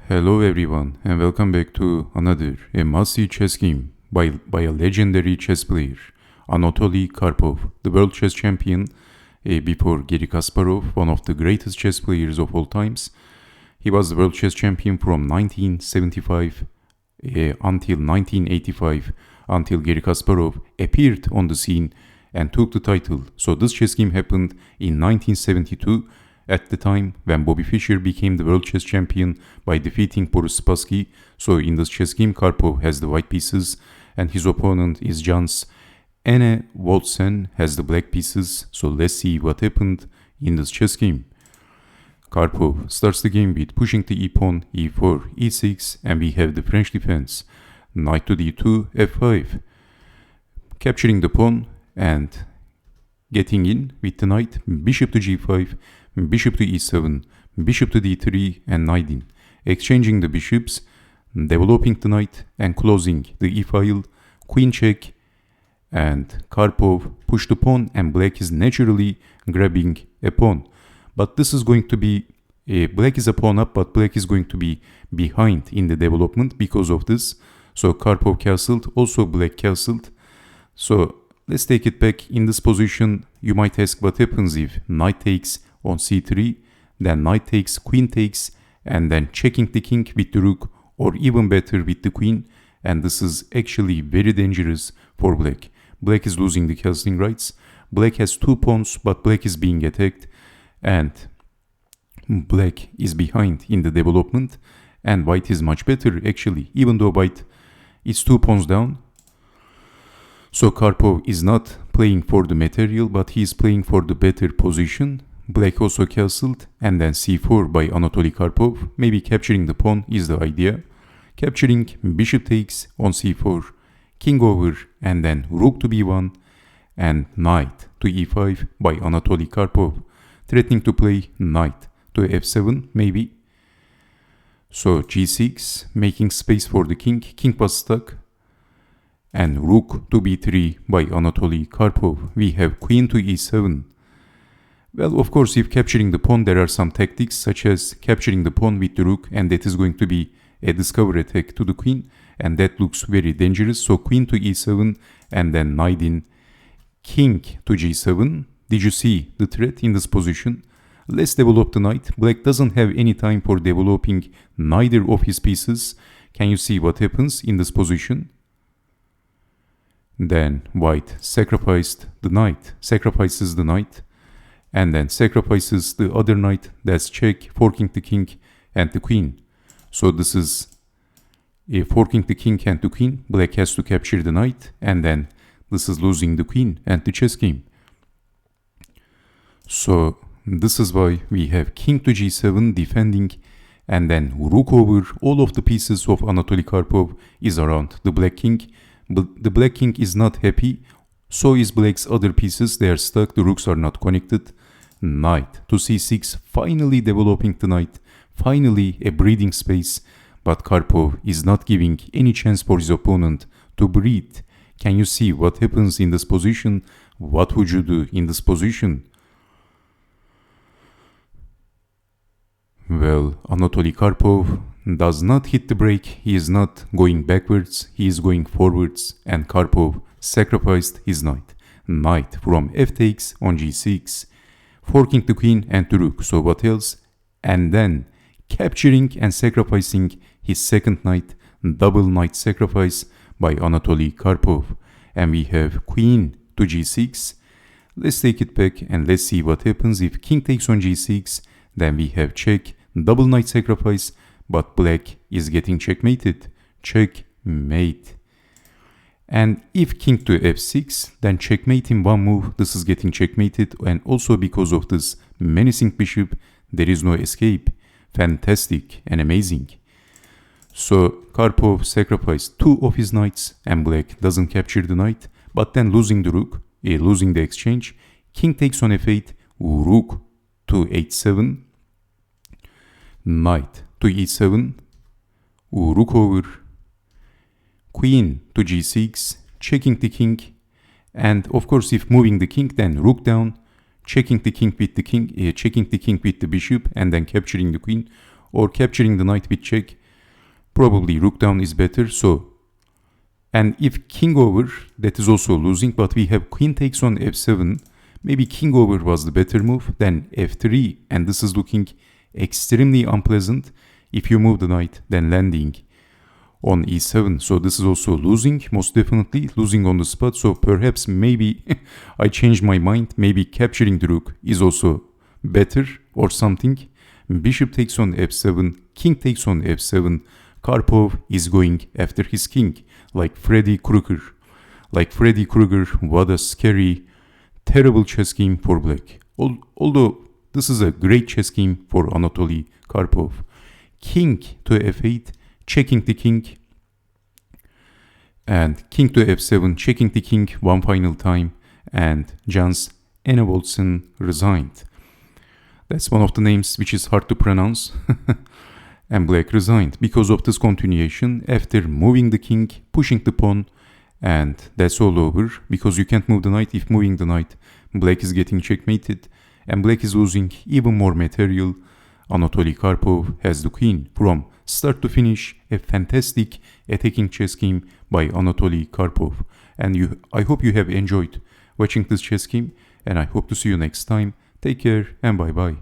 Hello everyone and welcome back to another must-see chess game by a legendary chess player, Anatoly Karpov, the world chess champion before Garry Kasparov, one of the greatest chess players of all times. He was the world chess champion from 1975 until 1985, until Garry Kasparov appeared on the scene and took the title. So this chess game happened in 1972, at the time when Bobby Fischer became the world chess champion by defeating Boris Spassky. So in this chess game, Karpov has the white pieces and his opponent is Jan's Enevoldsen has the black pieces. So let's see what happened in this chess game. Karpov starts the game with pushing the e-pawn, e4, e6, and we have the French defense. Knight to d2, f5. Capturing the pawn and getting in with the knight, bishop to g5, bishop to e7, bishop to d3, and knight in. Exchanging the bishops, developing the knight, and closing the e-file, queen check, and Karpov pushed the pawn, and black is naturally grabbing a pawn. But this is going to be, black is a pawn up, but black is going to be behind in the development because of this. So Karpov castled, also black castled. So let's take it back. In this position, you might ask what happens if knight takes on c3, then knight takes, queen takes, and then checking the king with the rook, or even better with the queen. And this is actually very dangerous for black. Black is losing the castling rights. Black has two pawns, but black is being attacked, and black is behind in the development, and white is much better actually, even though white is two pawns down. So Karpov is not playing for the material, but he is playing for the better position. Black also castled, and then c4 by Anatoly Karpov. Maybe capturing the pawn is the idea. Capturing, bishop takes on c4, king over, and then rook to b1, and knight to e5 by Anatoly Karpov, threatening to play knight to f7 maybe. So g6, making space for the king. King was stuck. And rook to b3 by Anatoly Karpov. We have queen to e7. Well, of course, if capturing the pawn, there are some tactics, such as capturing the pawn with the rook, and that is going to be a discover attack to the queen, and that looks very dangerous. So queen to e7, and then knight in, king to g7. Did you see the threat in this position? Let's develop the knight. Black doesn't have any time for developing neither of his pieces. Can you see what happens in this position? Then white sacrifices the knight, and then sacrifices the other knight. That's check, forking the king and the queen. So this is forking the king and the queen. Black has to capture the knight, and then this is losing the queen and the chess game. So this is why we have king to g7 defending, and then rook over. All of the pieces of Anatoly Karpov is around the black king. But the black king is not happy, so is black's other pieces. They are stuck, the rooks are not connected. Knight to c6, finally developing the knight, finally a breathing space, but Karpov is not giving any chance for his opponent to breathe. Can you see what happens in this position? What would you do in this position? Well, Anatoly Karpov does not hit the brake. He is not going backwards, he is going forwards, and Karpov sacrificed his knight. Knight from f takes on g6, forking the queen and the rook. So what else? And then capturing and sacrificing his second knight, double knight sacrifice by Anatoly Karpov. And we have queen to g6. Let's take it back and let's see what happens if king takes on g6. Then we have check, double knight sacrifice, but black is getting checkmated. Checkmate. And if king to f6, then checkmate in one move. This is getting checkmated, and also because of this menacing bishop, there is no escape. Fantastic and amazing. So Karpov sacrificed two of his knights, and black doesn't capture the knight, but then losing the rook, losing the exchange. King takes on f8, rook to h7, knight to e7, rook over, queen to g6, checking the king, and of course if moving the king, then rook down, checking the king with the king, checking the king with the bishop, and then capturing the queen, or capturing the knight with check, probably rook down is better, so. And if king over, that is also losing, but we have queen takes on f7. Maybe king over was the better move than f3, and this is looking extremely unpleasant. If you move the knight, then landing on e7. So this is also losing, most definitely losing on the spot. So perhaps maybe I changed my mind. Maybe capturing the rook is also better or something. Bishop takes on f7, king takes on f7. Karpov is going after his king, like Freddy Krueger. What a scary, terrible chess game for black. Although this is a great chess game for Anatoly Karpov. King to f8, checking the king, and king to f7, checking the king one final time, and Jans Enevoldsen resigned. That's one of the names which is hard to pronounce. And black resigned because of this continuation after moving the king, pushing the pawn, and that's all over because you can't move the knight. If moving the knight, black is getting checkmated and black is losing even more material. Anatoly Karpov has the queen. From start to finish, a fantastic attacking chess game by Anatoly Karpov. And I hope you have enjoyed watching this chess game, and I hope to see you next time. Take care and bye bye.